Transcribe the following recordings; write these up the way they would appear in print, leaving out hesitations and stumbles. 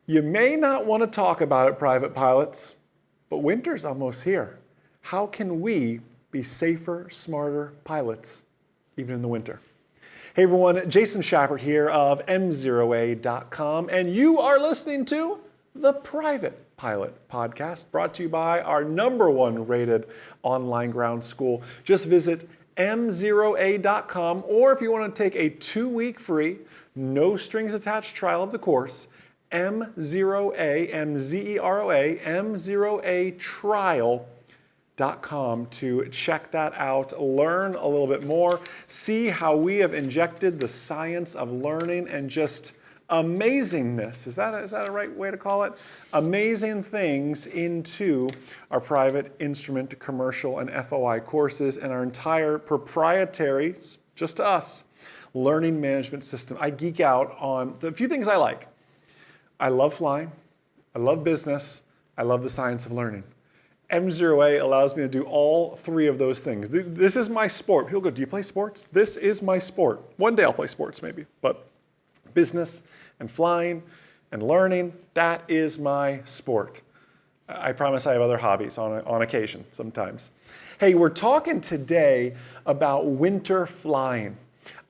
You may not want to talk about it, private pilots, but winter's almost here. How can we be safer, smarter pilots, even in the winter? Hey everyone, Jason Schappert here of M0A.com, and you are listening to the Private Pilot Podcast, brought to you by our #1 rated online ground school. Just visit M0A.com, or if you want to take a 2-week free, no strings attached trial of the course, M0A, M-Z-E-R-O-A, M0A trial.com to check that out, learn a little bit more, see how we have injected the science of learning and just amazingness, is that a right way to call it? Amazing things into our private instrument, commercial, and FOI courses and our entire proprietary, just to us, learning management system. I geek out on the few things I like. I love flying, I love business, I love the science of learning. M0A allows me to do all three of those things. This is my sport. People go, do you play sports? This is my sport. One day I'll play sports maybe, but business and flying and learning, that is my sport. I promise I have other hobbies on occasion sometimes. Hey, we're talking today about winter flying.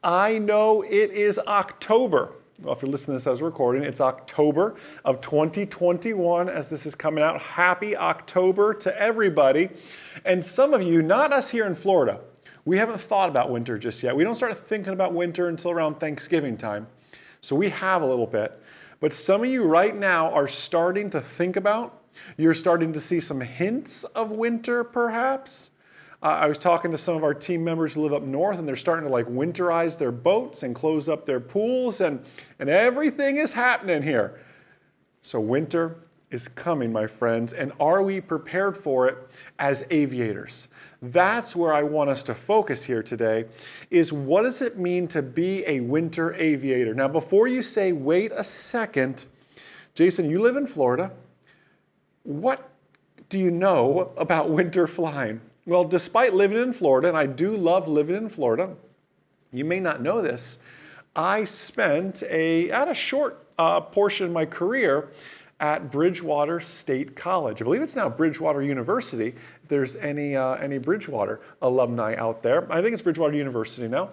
I know it is October. Well, if you're listening to this as a recording, it's October of 2021 as this is coming out. Happy October to everybody. And some of you, not us here in Florida, we haven't thought about winter just yet. We don't start thinking about winter until around Thanksgiving time. So we have a little bit. But some of you right now are starting to think about, you're starting to see some hints of winter perhaps. I was talking to some of our team members who live up north, and they're starting to winterize their boats and close up their pools, and everything is happening here. So winter is coming, my friends, and are we prepared for it as aviators? That's where I want us to focus here today, is what does it mean to be a winter aviator? Now, before you say, wait a second, Jason, you live in Florida. What do you know about winter flying? Well, despite living in Florida, and I do love living in Florida, you may not know this, I spent a short portion of my career at Bridgewater State College. I believe it's now Bridgewater University, if there's any Bridgewater alumni out there. I think it's Bridgewater University now.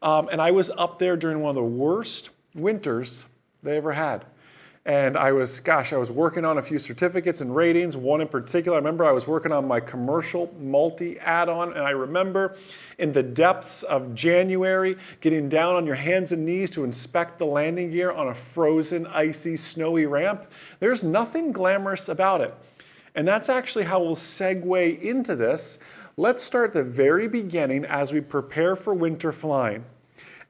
And I was up there during one of the worst winters they ever had. And I was working on a few certificates and ratings, one in particular. I remember I was working on my commercial multi add-on, and I remember in the depths of January, getting down on your hands and knees to inspect the landing gear on a frozen, icy, snowy ramp. There's nothing glamorous about it. And that's actually how we'll segue into this. Let's start at the very beginning as we prepare for winter flying.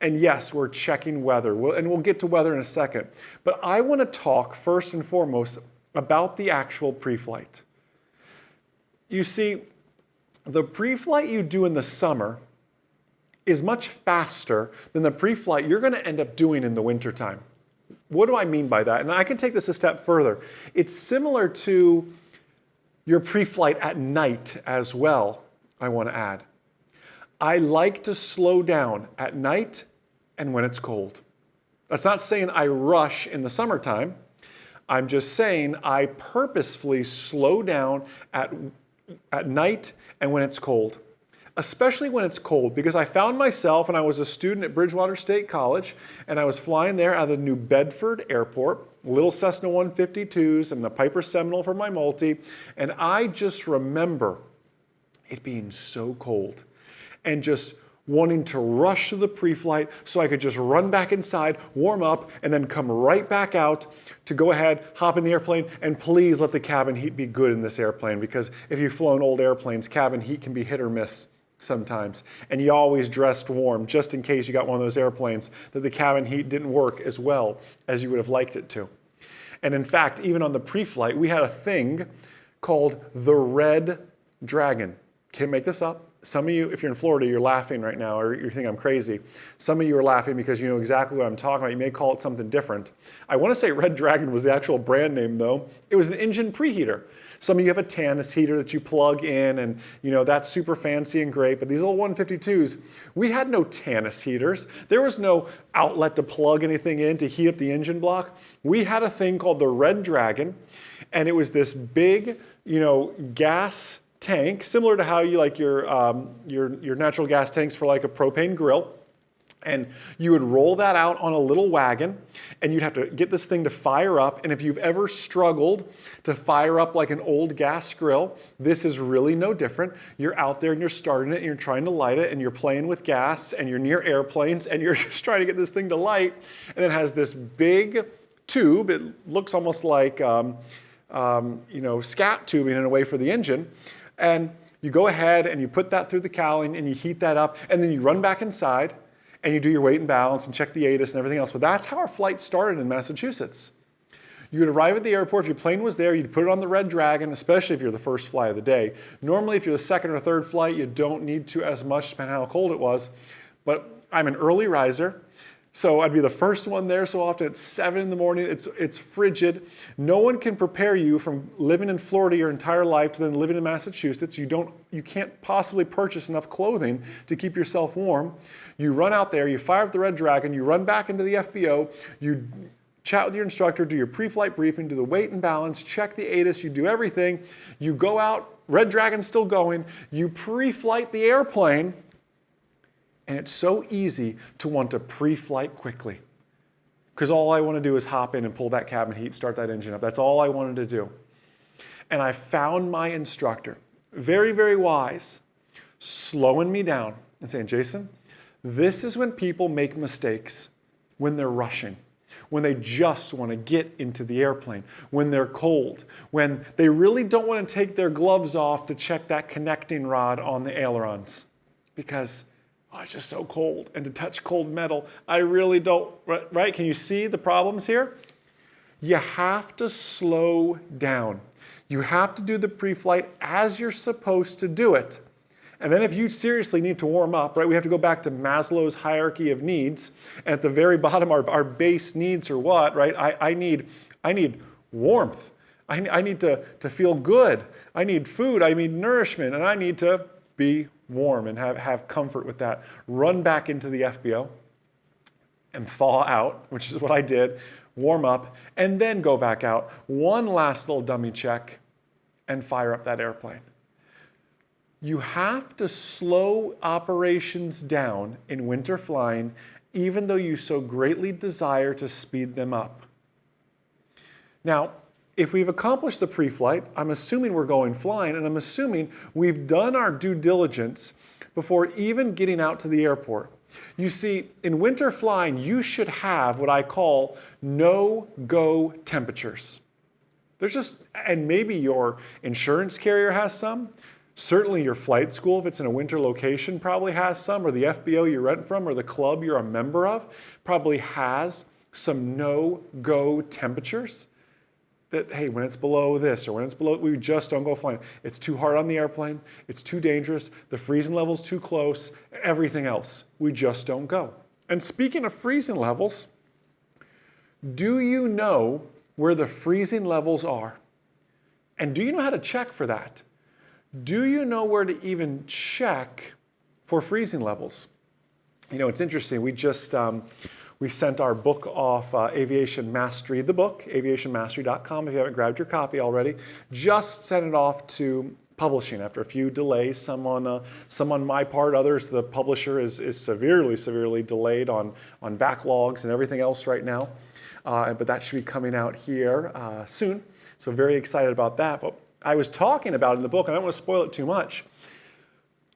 And yes, we're checking weather, and we'll get to weather in a second. But I want to talk first and foremost about the actual pre-flight. You see, the pre-flight you do in the summer is much faster than the pre-flight you're going to end up doing in the wintertime. What do I mean by that? And I can take this a step further. It's similar to your pre-flight at night as well, I want to add. I like to slow down at night and when it's cold. That's not saying I rush in the summertime. I'm just saying I purposefully slow down at night and when it's cold. Especially when it's cold, because I found myself, and I was a student at Bridgewater State College, and I was flying there out of New Bedford Airport, little Cessna 152s and the Piper Seminole for my multi, and I just remember it being so cold and just wanting to rush to the pre-flight so I could just run back inside, warm up, and then come right back out to go ahead, hop in the airplane, and please let the cabin heat be good in this airplane, because if you've flown old airplanes, cabin heat can be hit or miss sometimes. And you always dressed warm just in case you got one of those airplanes that the cabin heat didn't work as well as you would have liked it to. And in fact, even on the pre-flight, we had a thing called the Red Dragon. Can't make this up. Some of you, if you're in Florida, you're laughing right now, or you think I'm crazy. Some of you are laughing because you know exactly what I'm talking about. You may call it something different. I want to say Red Dragon was the actual brand name, though. It was an engine preheater. Some of you have a Tanis heater that you plug in, and that's super fancy and great, but these old 152s, we had no Tanis heaters. There was no outlet to plug anything in to heat up the engine block. We had a thing called the Red Dragon, and it was this big, gas tank, similar to how you like your natural gas tanks for like a propane grill. And you would roll that out on a little wagon, and you'd have to get this thing to fire up. And if you've ever struggled to fire up like an old gas grill, this is really no different. You're out there and you're starting it and you're trying to light it, and you're playing with gas and you're near airplanes and you're just trying to get this thing to light. And it has this big tube. It looks almost like scat tubing in a way for the engine. And you go ahead and you put that through the cowling and you heat that up, and then you run back inside and you do your weight and balance and check the ATIS and everything else. But that's how our flight started in Massachusetts. You would arrive at the airport. If your plane was there, you'd put it on the Red Dragon, especially if you're the first flight of the day. Normally, if you're the second or third flight, you don't need to as much, depending on how cold it was. But I'm an early riser, so I'd be the first one there so often. It's 7 in the morning. It's frigid. No one can prepare you from living in Florida your entire life to then living in Massachusetts. You can't possibly purchase enough clothing to keep yourself warm. You run out there, you fire up the Red Dragon, you run back into the FBO, you chat with your instructor, do your pre-flight briefing, do the weight and balance, check the ATIS, you do everything. You go out, Red Dragon's still going, you pre-flight the airplane, and it's so easy to want to pre-flight quickly. Because all I want to do is hop in and pull that cabin heat, start that engine up. That's all I wanted to do. And I found my instructor, very, very wise, slowing me down and saying, Jason, this is when people make mistakes, when they're rushing, when they just want to get into the airplane, when they're cold, when they really don't want to take their gloves off to check that connecting rod on the ailerons. Because it's just so cold, and to touch cold metal, I really don't, right? Can you see the problems here? You have to slow down. You have to do the pre-flight as you're supposed to do it. And then if you seriously need to warm up, right, we have to go back to Maslow's hierarchy of needs. And at the very bottom, our base needs are what, right? I need warmth. I need to feel good. I need food. I need nourishment. And I need to be warm and have comfort with that. Run back into the FBO and thaw out, which is what I did, warm up, and then go back out. One last little dummy check and fire up that airplane. You have to slow operations down in winter flying, even though you so greatly desire to speed them up. Now, if we've accomplished the pre-flight, I'm assuming we're going flying, and I'm assuming we've done our due diligence before even getting out to the airport. You see, in winter flying, you should have what I call no-go temperatures. And maybe your insurance carrier has some. Certainly your flight school, if it's in a winter location, probably has some, or the FBO you rent from, or the club you're a member of, probably has some no-go temperatures. That, hey, when it's below this, or when it's below, we just don't go flying. It's too hard on the airplane, it's too dangerous, the freezing level's too close, everything else, we just don't go. And speaking of freezing levels, do you know where the freezing levels are? And do you know how to check for that? Do you know where to even check for freezing levels? It's interesting. We sent our book off, Aviation Mastery, the book, aviationmastery.com. If you haven't grabbed your copy already, just sent it off to publishing after a few delays. Some on my part, others the publisher is severely, severely delayed on backlogs and everything else right now. But that should be coming out here soon. So very excited about that. But I was talking about in the book, and I don't want to spoil it too much,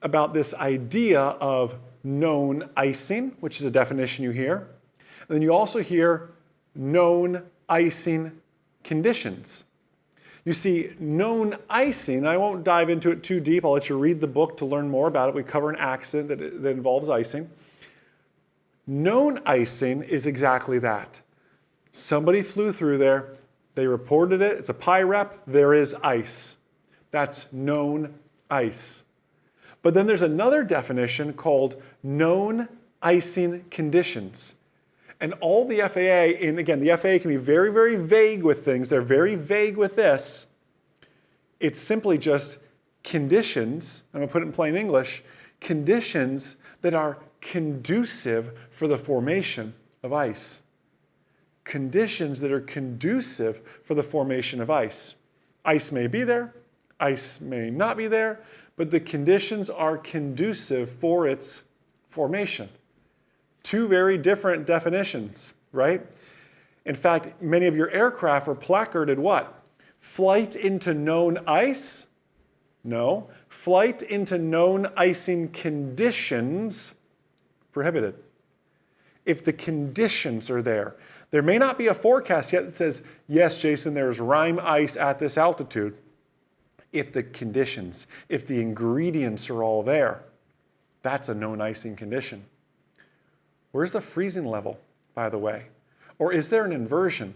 about this idea of known icing, which is a definition you hear. And then you also hear known icing conditions. You see, known icing, I won't dive into it too deep. I'll let you read the book to learn more about it. We cover an accident that involves icing. Known icing is exactly that. Somebody flew through there. They reported it. It's a PIREP. There is ice. That's known ice. But then there's another definition called known icing conditions. And all the FAA, and again, the FAA can be very, very vague with things. They're very vague with this. It's simply just conditions, I'm going to put it in plain English, conditions that are conducive for the formation of ice. Conditions that are conducive for the formation of ice. Ice may be there, ice may not be there, but the conditions are conducive for its formation. Two very different definitions, right? In fact, many of your aircraft were placarded what? Flight into known ice? No. Flight into known icing conditions prohibited. If the conditions are there. There may not be a forecast yet that says, yes, Jason, there's rime ice at this altitude. If the conditions, if the ingredients are all there, that's a known icing condition. Where's the freezing level, by the way? Or is there an inversion?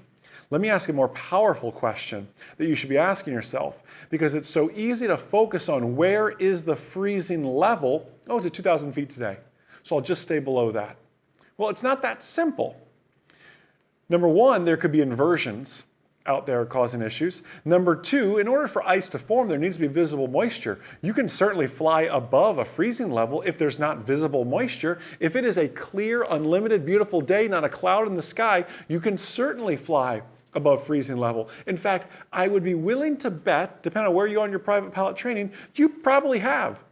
Let me ask a more powerful question that you should be asking yourself, because it's so easy to focus on where is the freezing level. Oh, it's at 2,000 feet today, so I'll just stay below that. Well, it's not that simple. Number one, there could be inversions out there causing issues. Number two, in order for ice to form, there needs to be visible moisture. You can certainly fly above a freezing level if there's not visible moisture. If it is a clear, unlimited, beautiful day, not a cloud in the sky, you can certainly fly above freezing level. In fact, I would be willing to bet, depending on where you are in your private pilot training, you probably have.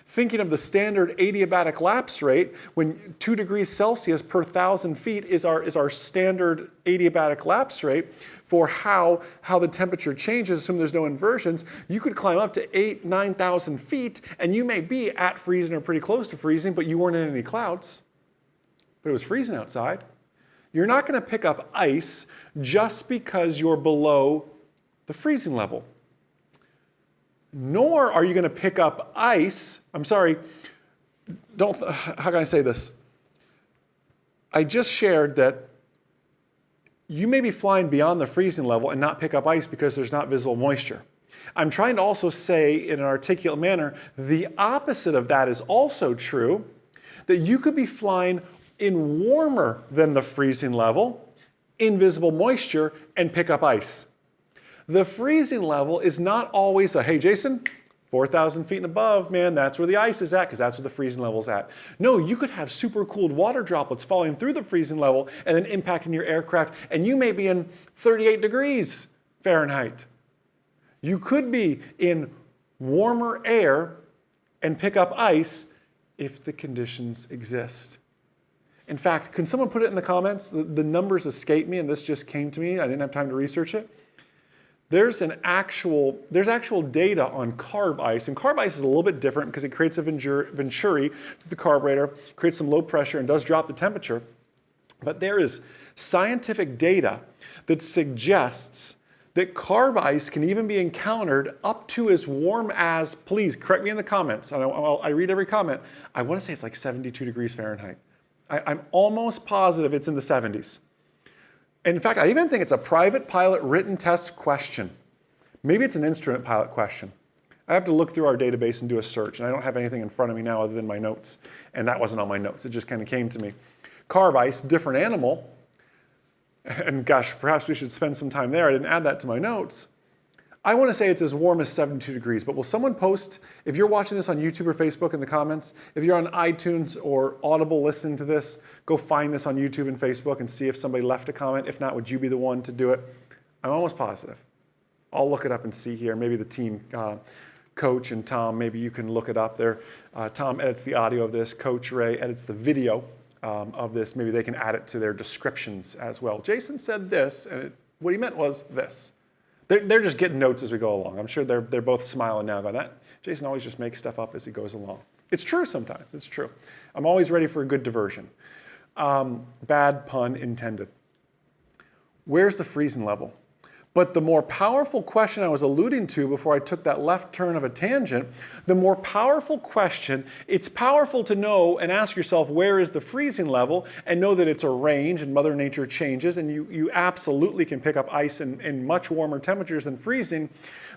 Thinking of the standard adiabatic lapse rate, when 2 degrees Celsius per 1,000 feet is our standard adiabatic lapse rate for how the temperature changes, assume there's no inversions, you could climb up to 8,000, 9,000 feet, and you may be at freezing or pretty close to freezing, but you weren't in any clouds. But it was freezing outside. You're not going to pick up ice just because you're below the freezing level. Nor are you going to pick up ice. How can I say this? I just shared that you may be flying beyond the freezing level and not pick up ice because there's not visible moisture. I'm trying to also say in an articulate manner, the opposite of that is also true, that you could be flying in warmer than the freezing level, invisible moisture, and pick up ice. The freezing level is not always a, hey, Jason, 4,000 feet and above, man, that's where the ice is at, because that's where the freezing level is at. No, you could have super cooled water droplets falling through the freezing level and then impacting your aircraft, and you may be in 38 degrees Fahrenheit. You could be in warmer air and pick up ice if the conditions exist. In fact, can someone put it in the comments? The numbers escape me, and this just came to me. I didn't have time to research it. There's actual data on carb ice, and carb ice is a little bit different because it creates a venturi through the carburetor, creates some low pressure, and does drop the temperature. But there is scientific data that suggests that carb ice can even be encountered up to as warm as, please correct me in the comments, I read every comment, I want to say it's like 72 degrees Fahrenheit. I'm almost positive it's in the 70s. In fact, I even think it's a private pilot written test question. Maybe it's an instrument pilot question. I have to look through our database and do a search, and I don't have anything in front of me now other than my notes. And that wasn't on my notes, it just kind of came to me. Carb ice, different animal. And gosh, perhaps we should spend some time there. I didn't add that to my notes. I want to say it's as warm as 72 degrees, but will someone post, if you're watching this on YouTube or Facebook in the comments, if you're on iTunes or Audible listening to this, go find this on YouTube and Facebook and see if somebody left a comment. If not, would you be the one to do it? I'm almost positive. I'll look it up and see here. Maybe the team, Coach and Tom, maybe you can look it up there. Tom edits the audio of this. Coach Ray edits the video of this. Maybe they can add it to their descriptions as well. Jason said this, and what he meant was this. They're just getting notes as we go along. I'm sure they're both smiling now going, that Jason always just makes stuff up as he goes along. It's true sometimes, it's true. I'm always ready for a good diversion. Bad pun intended. Where's the freezing level? But the more powerful question I was alluding to before I took that left turn of a tangent, the more powerful question, it's powerful to know and ask yourself, where is the freezing level, and know that it's a range and Mother Nature changes, and you absolutely can pick up ice in much warmer temperatures than freezing.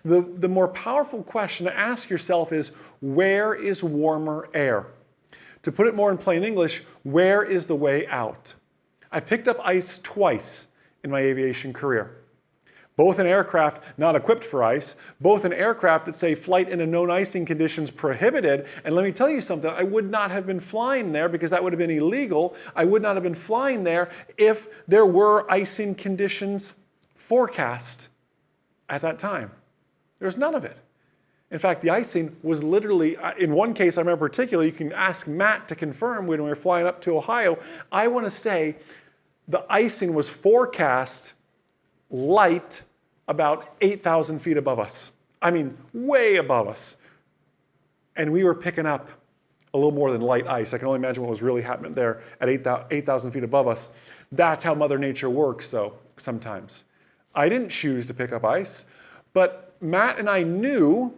The more powerful question to ask yourself is, where is warmer air? To put it more in plain English, where is the way out? I picked up ice twice in my aviation career. both an aircraft not equipped for ice, both an aircraft that say flight in a known icing conditions prohibited. And let me tell you something, I would not have been flying there because that would have been illegal. I would not have been flying there if there were icing conditions forecast at that time. There's none of it. In fact, the icing was literally, in one case I remember particularly, you can ask Matt to confirm when we were flying up to Ohio, I want to say the icing was forecast light about 8,000 feet above us. I mean, way above us. And we were picking up a little more than light ice. I can only imagine what was really happening there at 8,000 feet above us. That's how Mother Nature works, though, sometimes. I didn't choose to pick up ice, but Matt and I knew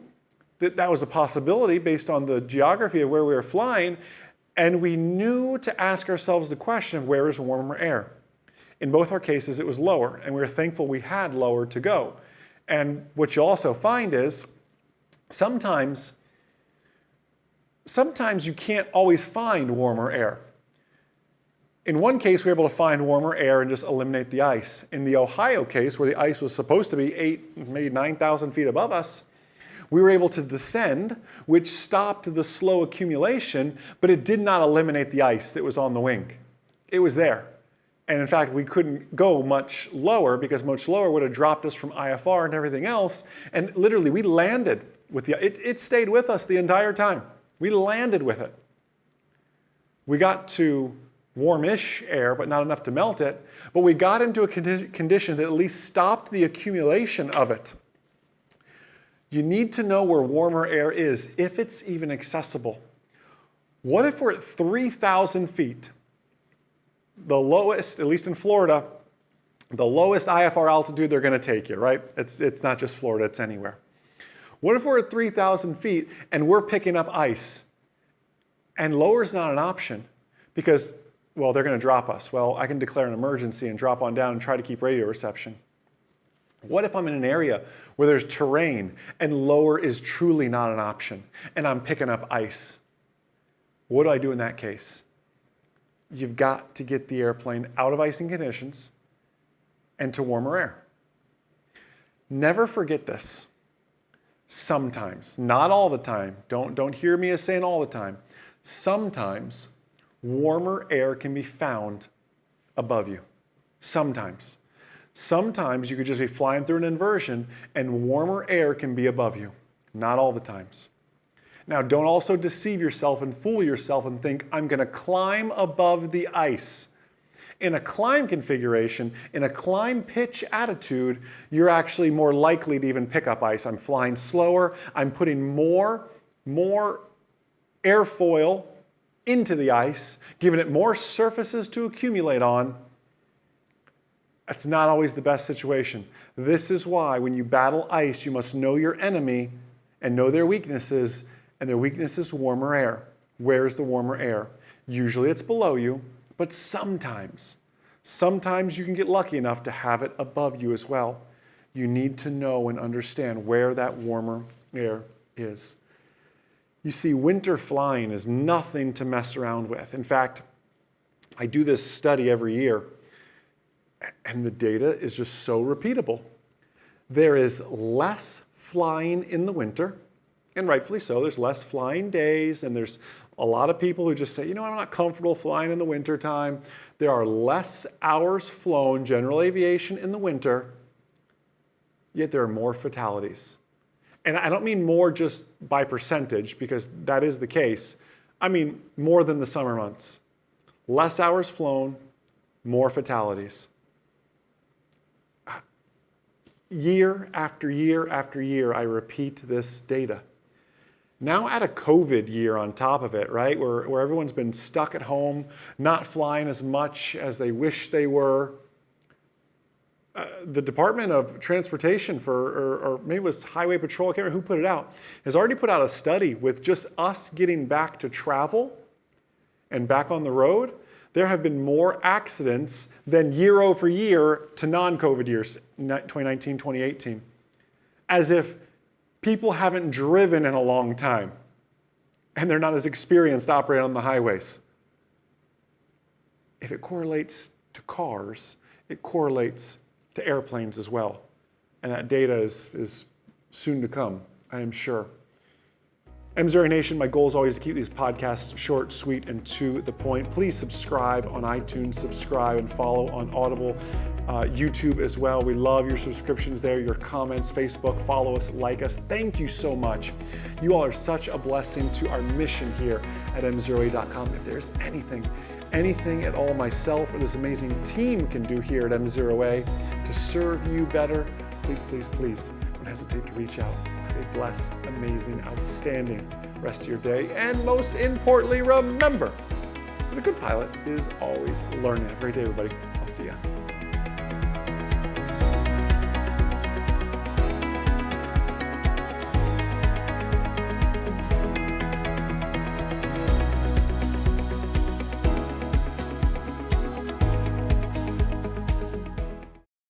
that that was a possibility based on the geography of where we were flying, and we knew to ask ourselves the question of where is warmer air. In both our cases, it was lower, and we were thankful we had lower to go. And what you also find is sometimes you can't always find warmer air. In one case, we were able to find warmer air and just eliminate the ice. In the Ohio case, where the ice was supposed to be maybe 9,000 feet above us, we were able to descend, which stopped the slow accumulation, but it did not eliminate the ice that was on the wing. It was there. And in fact, we couldn't go much lower because much lower would have dropped us from IFR and everything else. And literally, we landed with it stayed with us the entire time. We landed with it. We got to warmish air, but not enough to melt it. But we got into a condition that at least stopped the accumulation of it. You need to know where warmer air is, if it's even accessible. What if we're at 3,000 feet? The lowest, at least in Florida, the lowest IFR altitude they're going to take you, right? It's not just Florida, it's anywhere. What if we're at 3,000 feet and we're picking up ice? And lower is not an option because, well, they're going to drop us. Well, I can declare an emergency and drop on down and try to keep radio reception. What if I'm in an area where there's terrain and lower is truly not an option and I'm picking up ice? What do I do in that case? You've got to get the airplane out of icing conditions and to warmer air. Never forget this. Sometimes, not all the time, don't hear me as saying all the time. Sometimes warmer air can be found above you. Sometimes. Sometimes you could just be flying through an inversion and warmer air can be above you. Not all the times. Now, don't also deceive yourself and fool yourself and think, I'm going to climb above the ice. In a climb configuration, in a climb pitch attitude, you're actually more likely to even pick up ice. I'm flying slower. I'm putting more airfoil into the ice, giving it more surfaces to accumulate on. That's not always the best situation. This is why when you battle ice, you must know your enemy and know their weaknesses. And their weakness is warmer air. Where's the warmer air? Usually it's below you, but sometimes you can get lucky enough to have it above you as well. You need to know and understand where that warmer air is. You see, winter flying is nothing to mess around with. In fact, I do this study every year, and the data is just so repeatable. There is less flying in the winter. And rightfully so, there's less flying days, and there's a lot of people who just say, I'm not comfortable flying in the wintertime. There are less hours flown, general aviation, in the winter, yet there are more fatalities. And I don't mean more just by percentage, because that is the case. I mean more than the summer months. Less hours flown, more fatalities. Year after year after year, I repeat this data. Now add a COVID year on top of it, right? Where everyone's been stuck at home, not flying as much as they wish they were. The Department of Transportation or maybe it was Highway Patrol, I can't remember who put it out, has already put out a study with just us getting back to travel and back on the road. There have been more accidents than year over year to non-COVID years, 2019, 2018. As if people haven't driven in a long time and they're not as experienced operating on the highways. If it correlates to cars, it correlates to airplanes as well. And that data is soon to come, I am sure. Missouri Nation, my goal is always to keep these podcasts short, sweet, and to the point. Please subscribe on iTunes, subscribe and follow on Audible, YouTube as well. We love your subscriptions there, your comments, Facebook, follow us, like us. Thank you so much. You all are such a blessing to our mission here at mzeroa.com. If there's anything at all myself or this amazing team can do here at mzeroa to serve you better, please, please, please don't hesitate to reach out. Have a blessed, amazing, outstanding rest of your day. And most importantly, remember that a good pilot is always learning. Have a great day, everybody. I'll see ya.